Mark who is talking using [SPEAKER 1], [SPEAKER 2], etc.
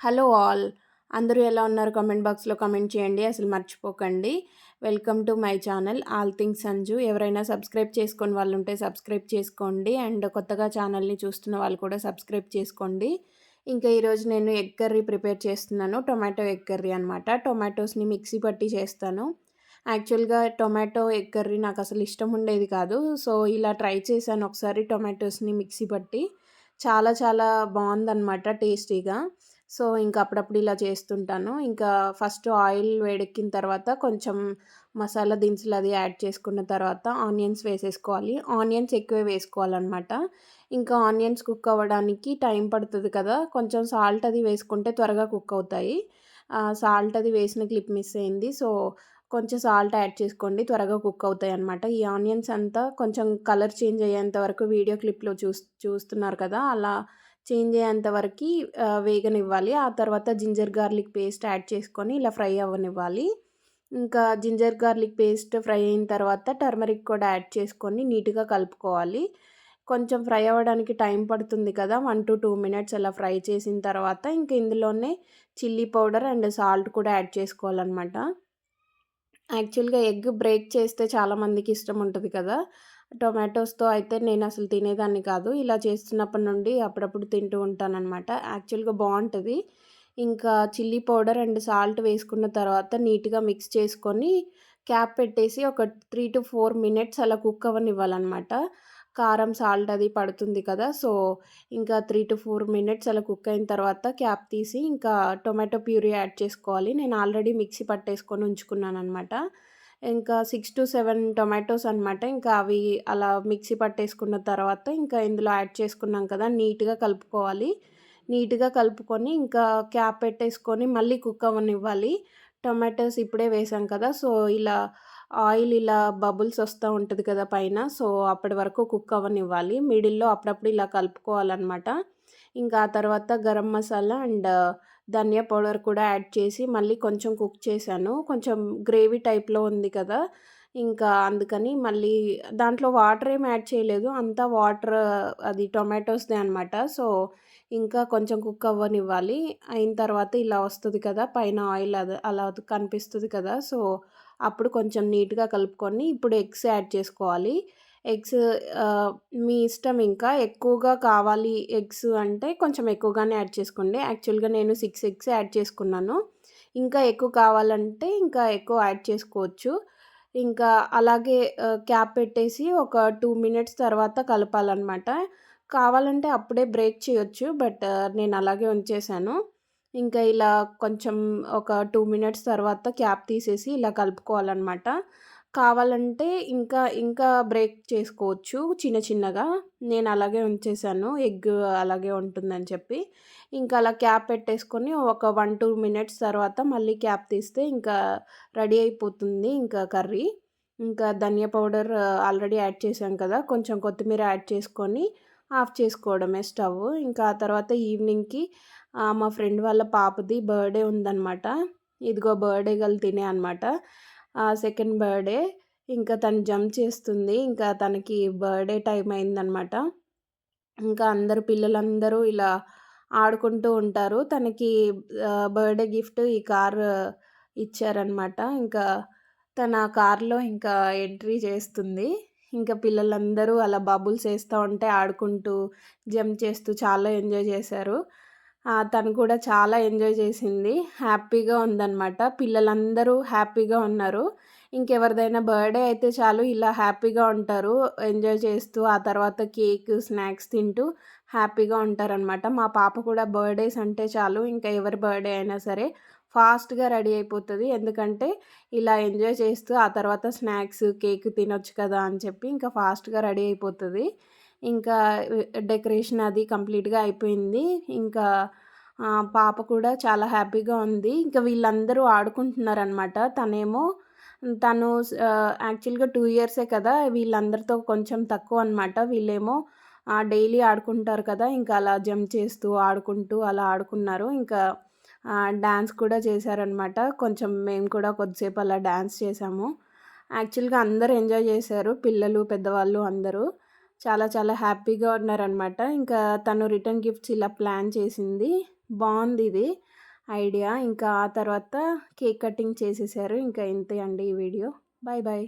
[SPEAKER 1] Hello all. అందరూ ఎలా ఉన్నారు? కామెంట్ బాక్స్‌లో కామెంట్ చేయండి. అసలు మర్చిపోకండి. Welcome to my channel all things Sanju. ఎవరైనా సబ్స్క్రైబ్ చేసుకోని వాళ్ళుంటే సబ్స్క్రైబ్ చేసుకోండి. అండ్ కొత్తగా ఛానల్‌ని చూస్తున్న వాళ్ళు కూడా సబ్స్క్రైబ్ చేసుకోండి. ఇంకా ఈరోజు నేను ఎగ్ కర్రీ ప్రిపేర్ చేస్తున్నాను. టొమాటో ఎగ్ కర్రీ అనమాట. టొమాటోస్‌ని మిక్సీ పట్టి చేస్తాను. యాక్చువల్‌గా టొమాటో ఎగ్ కర్రీ నాకసలు ఇష్టం ఉండేది కాదు. సో, ఇలా ట్రై చేశాను ఒకసారి టొమాటోస్‌ని మిక్సీ పట్టి. చాలా చాలా బావుందనమాట టేస్టీగా. సో, ఇంక అప్పుడప్పుడు ఇలా చేస్తుంటాను. ఇంకా ఫస్ట్ ఆయిల్ వేడెక్కిన తర్వాత కొంచెం మసాలా దినుసులు అది యాడ్ చేసుకున్న తర్వాత ఆనియన్స్ వేసేసుకోవాలి. ఆనియన్స్ ఎక్కువే వేసుకోవాలనమాట. ఇంకా ఆనియన్స్ కుక్ అవ్వడానికి టైం పడుతది కదా! కొంచెం సాల్ట్ అది వేసుకుంటే త్వరగా కుక్ అవుతాయి. సాల్ట్ అది వేసిన క్లిప్ మిస్ అయింది. సో, కొంచెం సాల్ట్ యాడ్ చేసుకోండి. త్వరగా కుక్ అవుతాయనమాట. ఈ ఆనియన్స్ అంతా కొంచెం కలర్ చేంజ్ అయ్యేంత వరకు వీడియో క్లిప్‌లో చూస్తున్నారు కదా! అలా చేంజ్ అయ్యేంత వరకి వేగనివ్వాలి. ఆ తర్వాత జింజర్ గార్లిక్ పేస్ట్ యాడ్ చేసుకొని ఇలా ఫ్రై అవ్వనివ్వాలి. ఇంకా జింజర్ గార్లిక్ పేస్ట్ ఫ్రై అయిన తర్వాత టర్మరిక్ కూడా యాడ్ చేసుకొని నీట్‌గా కలుపుకోవాలి. కొంచెం ఫ్రై అవ్వడానికి టైం పడుతుంది కదా! 1-2 మినిట్స్ అలా ఫ్రై చేసిన తర్వాత ఇంక ఇందులోనే చిల్లీ పౌడర్ అండ్ సాల్ట్ కూడా యాడ్ చేసుకోవాలనమాట. యాక్చువల్‌గా ఎగ్ బ్రేక్ చేస్తే చాలామందికి ఇష్టం ఉంటది కదా! టొమాటోస్‌తో అయితే నేనసలు తినేదాన్ని కాదు. ఇలా చేస్తున్నప్పటి నుండి అప్పుడప్పుడు తింటూ ఉంటాననమాట. యాక్చువల్‌గా బావుంటది. ఇంకా చిల్లీ పౌడర్ అండ్ సాల్ట్ వేసుకున్న తర్వాత నీట్‌గా మిక్స్ చేసుకొని క్యాప్ పెట్టేసి ఒక 3-4 మినిట్స్ అలా కుక్ అవ్వనివ్వాలనమాట. కారం, సాల్ట్ అది పడుతుంది కదా! సో, ఇంకా 3-4 మినిట్స్ అలా కుక్ అయిన తర్వాత క్యాప్ తీసి ఇంకా టొమాటో ప్యూరీ యాడ్ చేసుకోవాలి. నేను ఆల్రెడీ మిక్సీ పట్టేసుకొని ఉంచుకున్నాననమాట. ఇంకా 6-7 టొమాటోస్ అనమాట. ఇంకా అవి అలా మిక్సీ పట్టేసుకున్న తర్వాత ఇంకా ఇందులో యాడ్ చేసుకున్నాం కదా! నీట్‌గా కలుపుకోవాలి. నీట్‌గా కలుపుకొని ఇంకా క్యాప్ పెట్టేసుకొని మళ్ళీ కుక్ అవ్వనివ్వాలి. టొమాటోస్ ఇప్పుడే వేసాం కదా! సో, ఇలా ఆయిల్ ఇలా బబుల్స్ వస్తా ఉంటది కదా పైన. సో, అప్పటి వరకు కుక్ అవ్వనివ్వాలి. మిడిల్‌లో అప్పుడప్పుడు ఇలా కలుపుకోవాలనమాట. ఇంకా ఆ తర్వాత గరం మసాలా అండ్ ధనియా పౌడర్ కూడా యాడ్ చేసి మళ్ళీ కొంచెం కుక్ చేశాను. కొంచెం గ్రేవీ టైప్‌లో ఉంది కదా! ఇంకా అందుకని మళ్ళీ దాంట్లో వాటర్ ఏమి యాడ్ చేయలేదు. అంతా వాటర్ అది టొమాటోస్‌దే అనమాట. సో, ఇంకా కొంచెం కుక్ అవ్వనివ్వాలి. అయిన తర్వాత ఇలా వస్తది కదా! పైన ఆయిల్ అలా కనిపిస్తది కదా! సో, అప్పుడు కొంచెం నీట్‌గా కలుపుకొని ఇప్పుడు ఎగ్స్ యాడ్ చేసుకోవాలి. ఎగ్స్ మీ ఇష్టం ఇంకా. ఎక్కువగా కావాలి ఎగ్స్ అంటే కొంచెం ఎక్కువగానే యాడ్ చేసుకోండి. యాక్చువల్‌గా నేను 6 ఎగ్స్ యాడ్ చేసుకున్నాను. ఇంకా ఎక్కువ కావాలంటే ఇంకా ఎక్కువ యాడ్ చేసుకోవచ్చు. ఇంకా అలాగే క్యాప్ పెట్టేసి ఒక 2 మినిట్స్ తర్వాత కలపాలనమాట. కావాలంటే అప్పుడే బ్రేక్ చేయొచ్చు. బట్ నేను అలాగే ఉంచేశాను. ఇంకా ఇలా కొంచెం ఒక 2 మినిట్స్ తర్వాత క్యాప్ తీసేసి ఇలా కలుపుకోవాలనమాట. కావాలంటే ఇంకా బ్రేక్ చేసుకోవచ్చు చిన్న చిన్నగా. నేను అలాగే ఉంచేశాను. ఎగ్ అలాగే ఉంటుందని చెప్పి. ఇంకా అలా క్యాప్ పెట్టేసుకొని ఒక 1-2 మినిట్స్ తర్వాత మళ్ళీ క్యాప్ తీస్తే ఇంకా రెడీ అయిపోతుంది ఇంకా కర్రీ. ఇంకా ధనియా పౌడర్ ఆల్రెడీ యాడ్ చేశాం కదా! కొంచెం కొత్తిమీర యాడ్ చేసుకొని ఆఫ్ చేసుకోవడమే స్టవ్. ఇంకా ఆ తర్వాత ఈవినింగ్‌కి మా ఫ్రెండ్ వాళ్ళ పాపది బర్త్‌డే ఉందనమాట. ఇదిగో బర్త్‌డే గర్ల్ తినే అనమాట. Second birthday. ఇంకా తను జంప్ చేస్తుంది. ఇంకా తనకి బర్త్‌డే టైమ్ అయిందనమాట. ఇంకా అందరూ పిల్లలందరూ ఇలా ఆడుకుంటూ ఉంటారు. తనకి బర్త్‌డే గిఫ్ట్ ఈ కార్ ఇచ్చారనమాట. ఇంకా తను ఆ కార్‌లో ఇంకా ఎంట్రీ చేస్తుంది. ఇంకా పిల్లలందరూ అలా బబుల్స్ ఏస్తా ఉంటే ఆడుకుంటూ, జంప్ చేస్తూ చాలా ఎంజాయ్ చేశారు. తను కూడా చాలా ఎంజాయ్ చేసింది. హ్యాపీగా ఉందనమాట. పిల్లలందరూ హ్యాపీగా ఉన్నారు. ఇంకెవరిదైనా బర్త్‌డే అయితే చాలు ఇలా హ్యాపీగా ఉంటారు. ఎంజాయ్ చేస్తూ, ఆ తర్వాత కేక్, స్నాక్స్ తింటూ హ్యాపీగా ఉంటారనమాట. మా పాప కూడా బర్త్‌డేస్ అంటే చాలు ఇంకా ఎవరి బర్త్‌డే అయినా సరే ఫాస్ట్‌గా రెడీ అయిపోతది. ఎందుకంటే ఇలా ఎంజాయ్ చేస్తూ ఆ తర్వాత స్నాక్స్, కేక్ తినొచ్చు కదా! అని చెప్పి ఇంకా ఫాస్ట్‌గా రెడీ అయిపోతది. ఇంకా డెకరేషన్ అది కంప్లీట్‌గా అయిపోయింది. ఇంకా పాప కూడా చాలా హ్యాపీగా ఉంది. ఇంకా వీళ్ళందరూ ఆడుకుంటున్నారనమాట. తను యాక్చువల్‌గా 2 ఇయర్సే కదా! వీళ్ళందరితో కొంచెం తక్కువనమాట. వీళ్ళేమో డైలీ ఆడుకుంటారు కదా! ఇంకా అలా జంప్ చేస్తూ, ఆడుకుంటూ అలా ఆడుకున్నారు. ఇంకా డాన్స్ కూడా చేశారనమాట. కొంచెం మేము కూడా కొద్దిసేపు అలా డాన్స్ చేశాము. యాక్చువల్‌గా అందరూ ఎంజాయ్ చేశారు. పిల్లలు, పెద్దవాళ్ళు అందరూ. చాలా చాలా హ్యాపీగా ఉన్నారనమాట. ఇంకా తను రిటర్న్ గిఫ్ట్స్ ఇలా ప్లాన్ చేసింది. బావుందిది ఐడియా. ఇంకా ఆ తర్వాత కేక్ కటింగ్ చేసేసారు. ఇంకా ఇంతే అండి ఈ వీడియో. Bye bye.